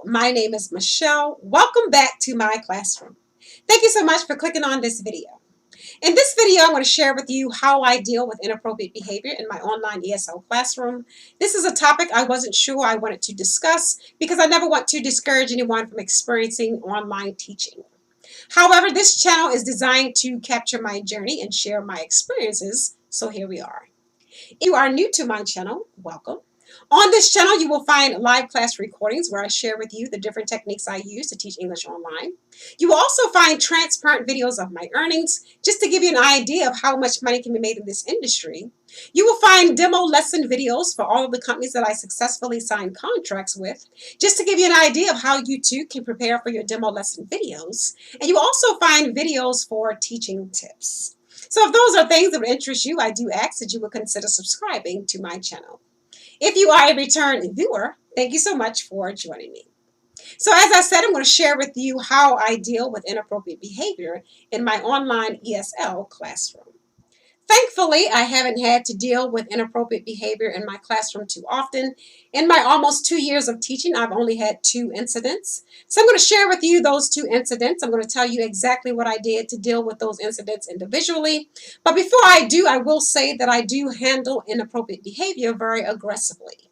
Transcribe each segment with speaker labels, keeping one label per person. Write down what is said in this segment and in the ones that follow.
Speaker 1: my name is Michelle. Welcome back to my classroom. Thank you so much for clicking on this video. In this video, I'm going to share with you how I deal with inappropriate behavior in my online ESL classroom. This is a topic I wasn't sure I wanted to discuss because I never want to discourage anyone from experiencing online teaching. However, this channel is designed to capture my journey and share my experiences, so here we are. If you are new to my channel, welcome. On this channel, you will find live class recordings where I share with you the different techniques I use to teach English online. You will also find transparent videos of my earnings, just to give you an idea of how much money can be made in this industry. You will find demo lesson videos for all of the companies that I successfully signed contracts with, just to give you an idea of how you too can prepare for your demo lesson videos. And you will also find videos for teaching tips. So if those are things that would interest you, I do ask that you would consider subscribing to my channel. If you are a return viewer, thank you so much for joining me. So as I said, I'm going to share with you how I deal with inappropriate behavior in my online ESL classroom. Thankfully, I haven't had to deal with inappropriate behavior in my classroom too often. In my almost 2 years of teaching, I've only had 2 incidents. So I'm going to share with you those 2 incidents. I'm going to tell you exactly what I did to deal with those incidents individually. But before I do, I will say that I do handle inappropriate behavior very aggressively.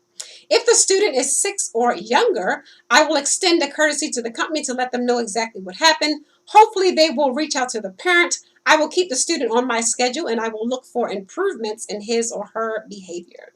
Speaker 1: If the student is 6 or younger, I will extend a courtesy to the company to let them know exactly what happened. Hopefully, they will reach out to the parent. I will keep the student on my schedule and I will look for improvements in his or her behavior.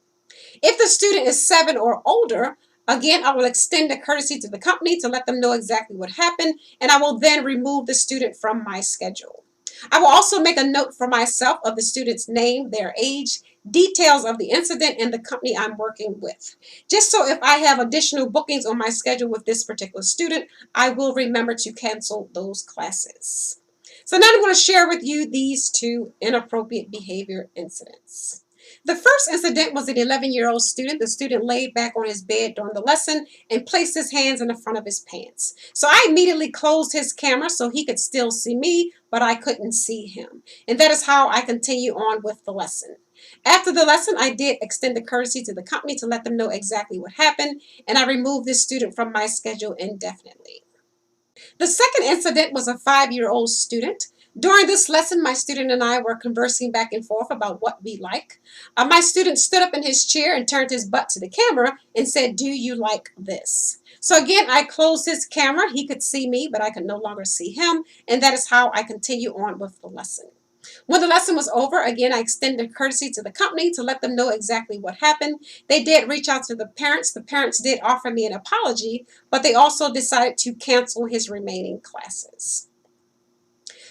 Speaker 1: If the student is 7 or older, again, I will extend a courtesy to the company to let them know exactly what happened, and I will then remove the student from my schedule. I will also make a note for myself of the student's name, their age, details of the incident, and the company I'm working with. Just so if I have additional bookings on my schedule with this particular student, I will remember to cancel those classes. So now I'm going to share with you these 2 inappropriate behavior incidents. The first incident was an 11-year-old student. The student laid back on his bed during the lesson and placed his hands in the front of his pants. So I immediately closed his camera so he could still see me, but I couldn't see him. And that is how I continue on with the lesson. After the lesson, I did extend a courtesy to the company to let them know exactly what happened, and I removed this student from my schedule indefinitely. The second incident was a 5-year-old student. During this lesson, my student and I were conversing back and forth about what we like. My student stood up in his chair and turned his butt to the camera and said, "Do you like this?" So again, I closed his camera. He could see me, but I could no longer see him. And that is how I continue on with the lesson. When the lesson was over, again, I extended courtesy to the company to let them know exactly what happened. They did reach out to the parents. The parents did offer me an apology, but they also decided to cancel his remaining classes.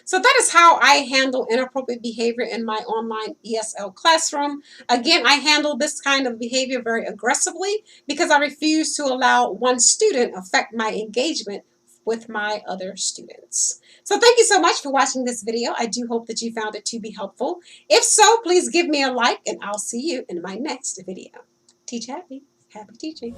Speaker 1: So that is how I handle inappropriate behavior in my online ESL classroom. Again, I handle this kind of behavior very aggressively because I refuse to allow one student affect my engagement with my other students. So thank you so much for watching this video. I do hope that you found it to be helpful. If so, please give me a like and I'll see you in my next video. Teach happy. Happy teaching.